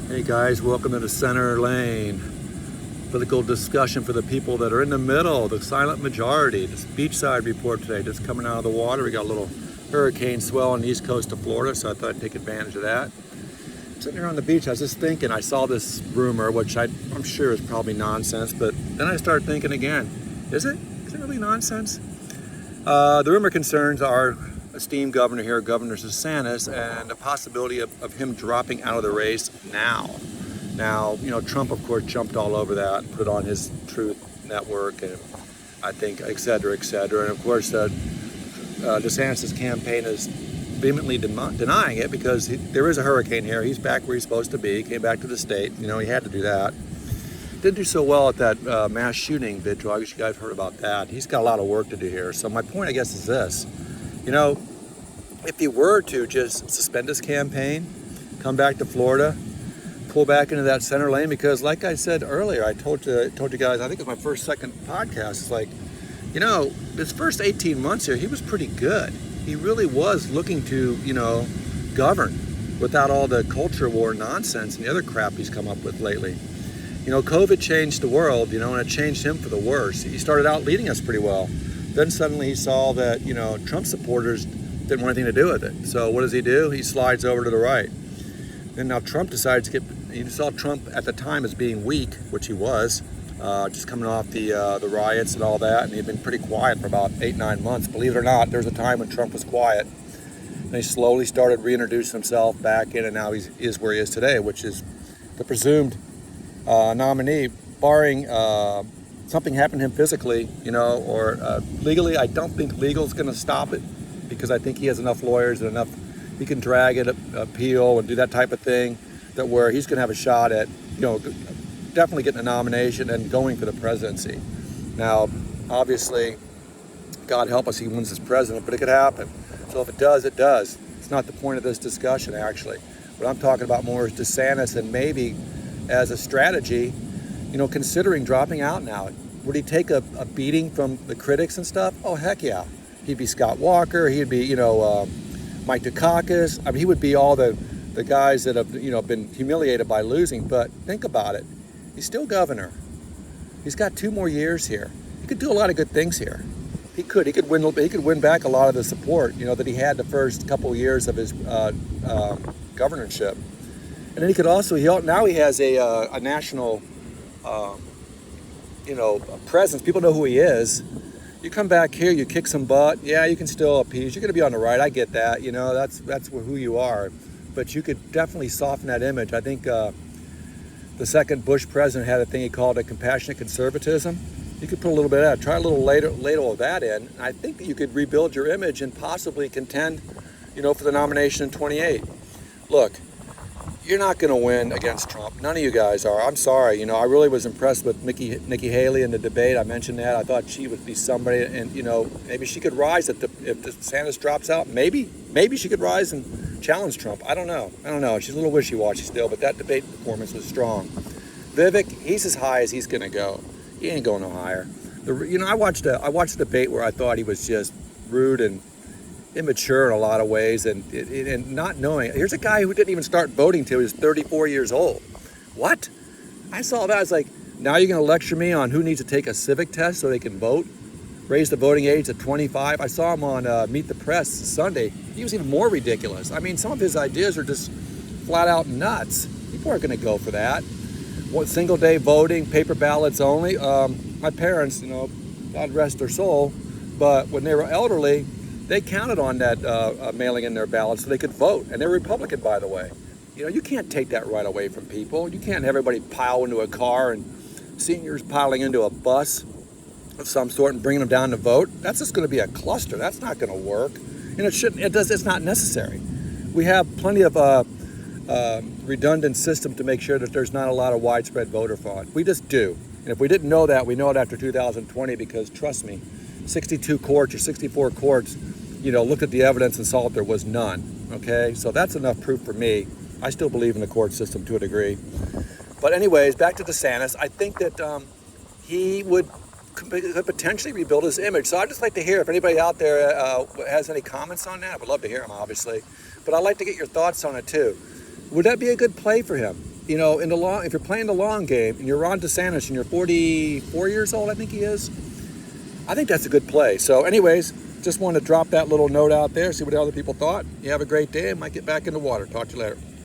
Hey guys, welcome to the center lane. Political discussion for the people that are in the middle, the silent majority. This beachside report today, just coming out of the water. We got a little hurricane swell on the east coast of Florida, so I thought I'd take advantage of that. Sitting here on the beach, I was just thinking, I saw this rumor, which I'm sure is probably nonsense, but then I started thinking again, is it? Is it really nonsense? The rumor concerns our esteemed governor here, Governor DeSantis, and the possibility of him dropping out of the race now. Now, Trump, of course, jumped all over that and put it on his Truth Network, and I think, et cetera, et cetera. And of course, DeSantis' campaign is vehemently denying it because there is a hurricane here. He's back where he's supposed to be. Came back to the state. He had to do that. Didn't do so well at that mass shooting vigil. I guess you guys heard about that. He's got a lot of work to do here. So my point, I guess, is this. If he were to just suspend his campaign, come back to Florida, pull back into that center lane, because like I said earlier, I told you guys, I think it was my second podcast, it's like, his first 18 months here, he was pretty good. He really was looking to, govern without all the culture war nonsense and the other crap he's come up with lately. COVID changed the world, and it changed him for the worse. He started out leading us pretty well. Then suddenly he saw that, Trump supporters didn't want anything to do with it. So what does he do? He slides over to the right. And now Trump decides you saw Trump at the time as being weak, which he was, just coming off the riots and all that, and he'd been pretty quiet for about 8-9 months. Believe it or not, there was a time when Trump was quiet. And he slowly started reintroducing himself back in, and now he is where he is today, which is the presumed nominee, barring something happened to him physically, or legally. I don't think legal's going to stop it, because I think he has enough lawyers and enough, he can drag it, appeal, and do that type of thing, that where he's going to have a shot at, definitely getting a nomination and going for the presidency. Now, obviously, God help us, he wins as president, but it could happen. So if it does, it does. It's not the point of this discussion, actually. What I'm talking about more is DeSantis, and maybe as a strategy, considering dropping out now. Would he take a beating from the critics and stuff? Oh, heck yeah. He'd be Scott Walker. He'd be, Mike Dukakis. I mean, he would be all the guys that have, been humiliated by losing. But think about it. He's still governor. He's got 2 more years here. He could do a lot of good things here. He could win back a lot of the support, that he had the first couple of years of his governorship. And then he could also, now he has a national, presence. People know who he is. You come back here, you kick some butt. Yeah, you can still appease. You're going to be on the right. I get that. That's who you are. But you could definitely soften that image. I think the second Bush president had a thing he called a compassionate conservatism. You could put a little bit of that. Try a little ladle of that in. I think that you could rebuild your image and possibly contend, for the nomination in 28. Look, you're not going to win against Trump. None of you guys are. I'm sorry. I really was impressed with Nikki Haley in the debate. I mentioned that. I thought she would be somebody, and maybe she could rise if DeSantis drops out. Maybe she could rise and challenge Trump. I don't know. She's a little wishy-washy still, but that debate performance was strong. Vivek, he's as high as he's going to go. He ain't going no higher. I watched a debate where I thought he was just rude and immature in a lot of ways, and not knowing. Here's a guy who didn't even start voting till he was 34 years old. What? I saw that. I was like, now you're going to lecture me on who needs to take a civic test so they can vote? Raise the voting age to 25? I saw him on Meet the Press Sunday. He was even more ridiculous. I mean, some of his ideas are just flat out nuts. People aren't going to go for that. Single day voting, paper ballots only. My parents, God rest their soul, but when they were elderly, they counted on that mailing in their ballots so they could vote. And they're Republican, by the way. You can't take that right away from people. You can't have everybody pile into a car and seniors piling into a bus of some sort and bringing them down to vote. That's just going to be a cluster. That's not going to work. And it's not necessary. We have plenty of redundant system to make sure that there's not a lot of widespread voter fraud. We just do. And if we didn't know that, we know it after 2020, because trust me, 62 courts or 64 courts, looked at the evidence and saw that there was none. Okay, so that's enough proof for me. I still believe in the court system to a degree. But anyways, back to DeSantis. I think that he could potentially rebuild his image. So I'd just like to hear if anybody out there has any comments on that. I would love to hear them, obviously. But I'd like to get your thoughts on it too. Would that be a good play for him? you know, if you're playing the long game and you're Ron DeSantis and you're 44 years old, I think he is, I think that's a good play. So anyways, just wanted to drop that little note out there, see what other people thought. You have a great day. I might get back in the water. Talk to you later.